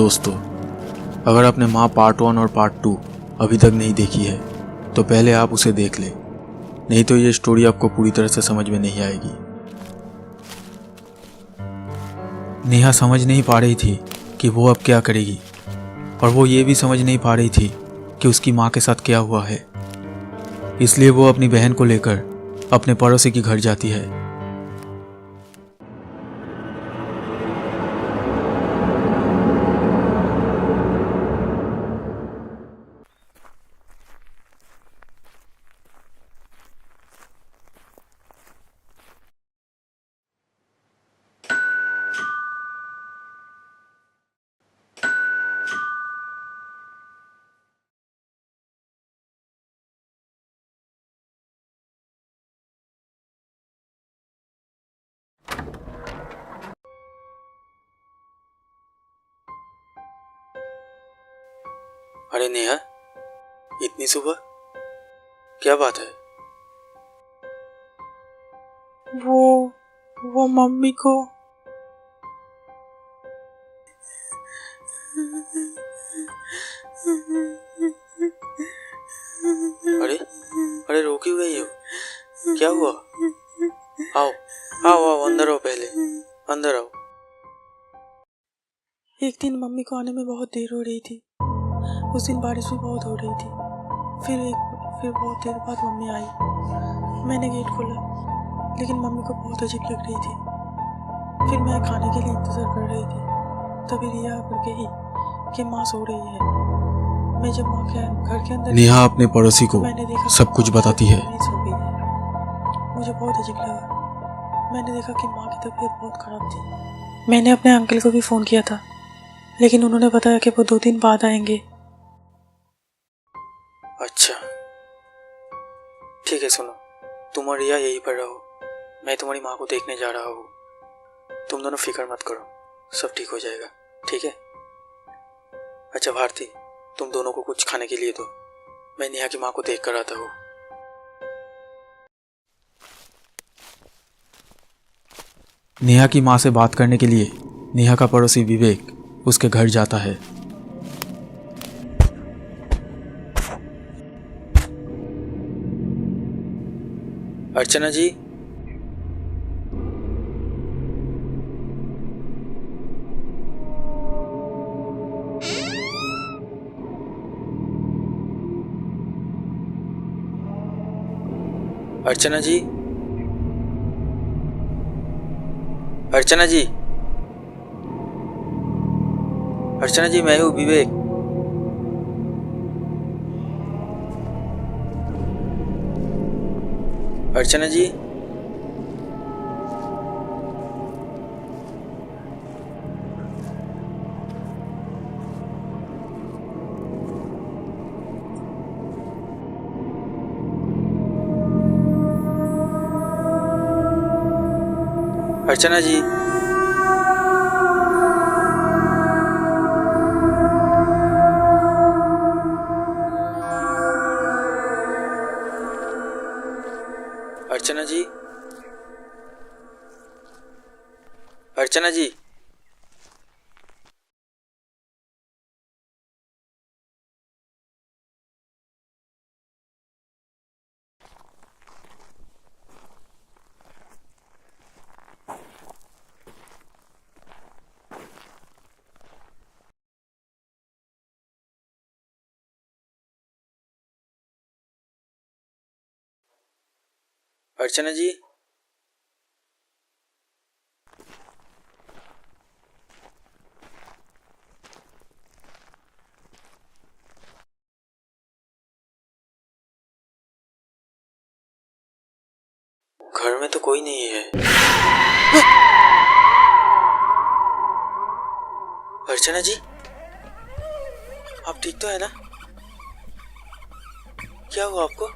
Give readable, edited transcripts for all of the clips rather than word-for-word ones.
दोस्तों, अगर आपने माँ पार्ट 1 और पार्ट 2 अभी तक नहीं देखी है तो पहले आप उसे देख लें, नहीं तो ये स्टोरी आपको पूरी तरह से समझ में नहीं आएगी। नेहा समझ नहीं पा रही थी कि वो अब क्या करेगी, और वो ये भी समझ नहीं पा रही थी कि उसकी माँ के साथ क्या हुआ है। इसलिए वो अपनी बहन को लेकर अपने पड़ोसी के घर जाती है। अरे नेहा, इतनी सुबह क्या बात है? वो मम्मी को अरे अरे रो क्यों गई हो? क्या हुआ? आओ आओ आओ, अंदर आओ, पहले अंदर आओ। एक दिन मम्मी को आने में बहुत देर हो रही थी। उस दिन बारिश भी बहुत हो रही थी। फिर बहुत देर बाद मम्मी आई। मैंने गेट खोला, लेकिन मम्मी को बहुत अजीब लग रही थी। फिर मैं खाने के लिए इंतज़ार कर रही थी, तभी रिया आकर कही कि माँ सो रही है। मैं जब माँ के घर के अंदर नेहा अपने पड़ोसी को मैंने देखा सब कुछ बताती है। सो गई है। मुझे बहुत अजीब लगा। मैंने देखा कि माँ की तबीयत बहुत ख़राब थी। मैंने अपने अंकल को भी फ़ोन किया था, लेकिन उन्होंने बताया कि वो 2 दिन बाद आएंगे। अच्छा ठीक है, सुनो, तुम और रिया यहीं पर रहो, मैं तुम्हारी माँ को देखने जा रहा हूँ। तुम दोनों फिक्र मत करो, सब ठीक हो जाएगा, ठीक है? अच्छा भारती, तुम दोनों को कुछ खाने के लिए दो, मैं नेहा की माँ को देख कर आता हूँ। नेहा की माँ से बात करने के लिए नेहा का पड़ोसी विवेक उसके घर जाता है। अर्चना जी, अर्चना जी, अर्चना जी, अर्चना जी, मैं हूँ विवेक। अर्चना जी, अर्चना जी, अर्चना जी, अर्चना जी, अर्चना जी, घर में तो कोई नहीं है। अर्चना जी, आप ठीक तो है ना? क्या हुआ आपको?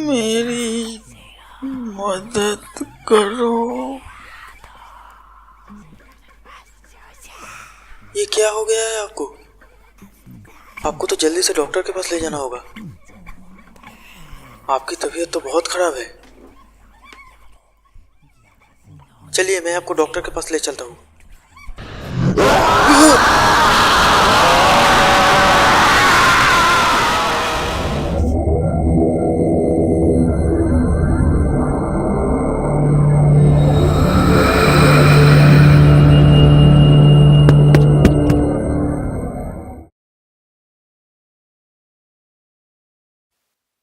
मेरी मदद करो। ये क्या हो गया है आपको? आपको तो जल्दी से डॉक्टर के पास ले जाना होगा। आपकी तबीयत तो बहुत खराब है। चलिए मैं आपको डॉक्टर के पास ले चलता हूँ।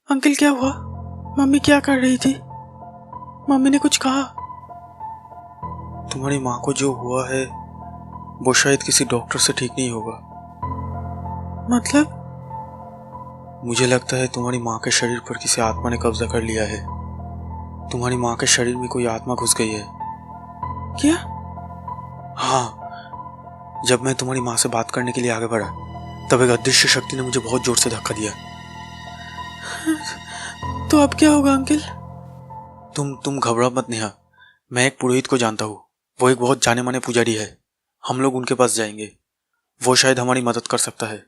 अंकल क्या हुआ? मम्मी क्या कर रही थी? मम्मी ने कुछ कहा? तुम्हारी माँ को जो हुआ है वो शायद किसी डॉक्टर से ठीक नहीं होगा। मतलब? मुझे लगता है तुम्हारी माँ के शरीर पर किसी आत्मा ने कब्जा कर लिया है। तुम्हारी माँ के शरीर में कोई आत्मा घुस गई है। क्या? हाँ, जब मैं तुम्हारी माँ से बात करने के लिए आगे बढ़ा तब एक अदृश्य शक्ति ने मुझे बहुत जोर से धक्का दिया। तो अब क्या होगा अंकल? तुम घबरा मत नेहा। मैं एक पुरोहित को जानता हूँ। वो एक बहुत जाने माने पुजारी है। हम लोग उनके पास जाएंगे। वो शायद हमारी मदद कर सकता है।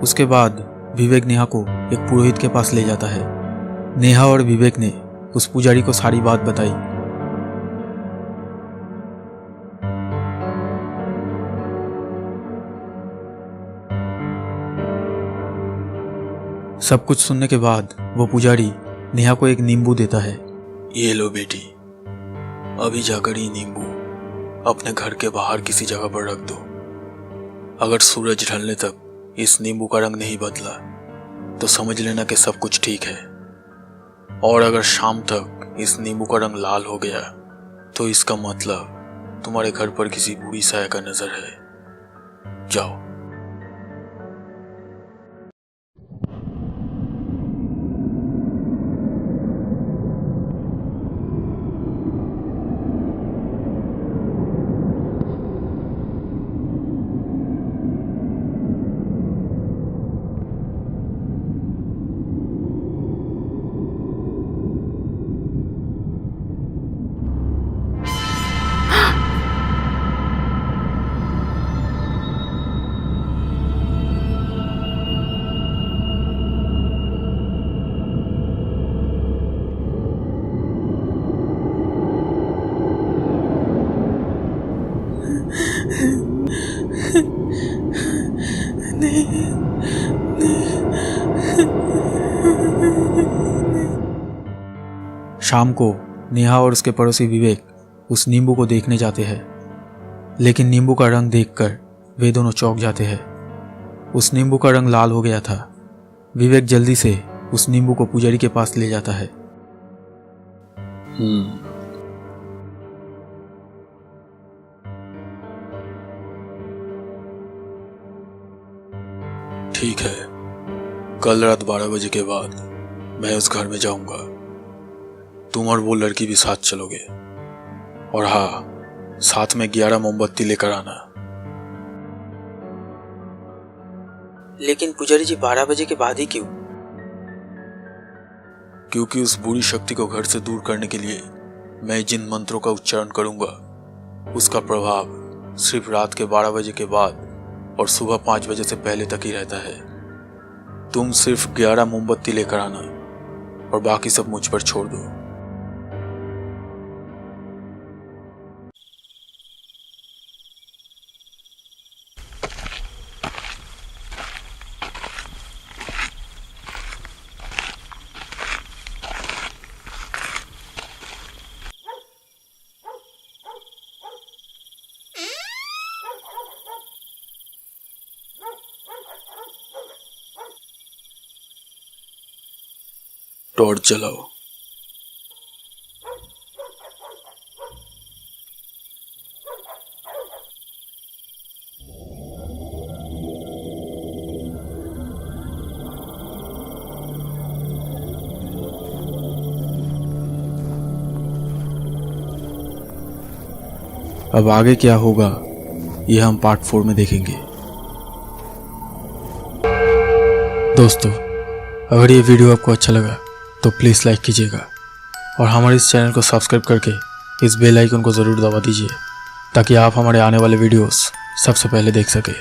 उसके बाद विवेक नेहा को एक पुरोहित के पास ले जाता है। नेहा और विवेक ने उस पुजारी को सारी बात बताई। सब कुछ सुनने के बाद वो पुजारी नेहा को एक नींबू देता है। ये लो बेटी, अभी जाकर ये नींबू अपने घर के बाहर किसी जगह पर रख दो। अगर सूरज ढलने तक इस नींबू का रंग नहीं बदला तो समझ लेना कि सब कुछ ठीक है। और अगर शाम तक इस नींबू का रंग लाल हो गया तो इसका मतलब तुम्हारे घर पर किसी बुरी साया का नजर है। जाओ। शाम को नेहा और उसके पड़ोसी विवेक उस नींबू को देखने जाते हैं, लेकिन नींबू का रंग देखकर वे दोनों चौंक जाते हैं। उस नींबू का रंग लाल हो गया था। विवेक जल्दी से उस नींबू को पुजारी के पास ले जाता है। ठीक है, कल रात 12 बजे के बाद मैं उस घर में जाऊंगा। तुम और वो लड़की भी साथ चलोगे। और हाँ, साथ में 11 मोमबत्ती लेकर आना। लेकिन पुजारी जी 12 बजे के बाद ही क्यों? क्योंकि उस बुरी शक्ति को घर से दूर करने के लिए मैं जिन मंत्रों का उच्चारण करूंगा उसका प्रभाव सिर्फ रात के 12 बजे के बाद और सुबह 5 बजे से पहले तक ही रहता है। तुम सिर्फ 11 मोमबत्ती लेकर आना और बाकी सब मुझ पर छोड़ दो। टॉर्च जलाओ। अब आगे क्या होगा ये हम पार्ट 4 में देखेंगे। दोस्तों, अगर ये वीडियो आपको अच्छा लगा तो प्लीज़ लाइक कीजिएगा और हमारे इस चैनल को सब्सक्राइब करके इस बेल आइकन को ज़रूर दबा दीजिए ताकि आप हमारे आने वाले वीडियोस सबसे पहले देख सकें।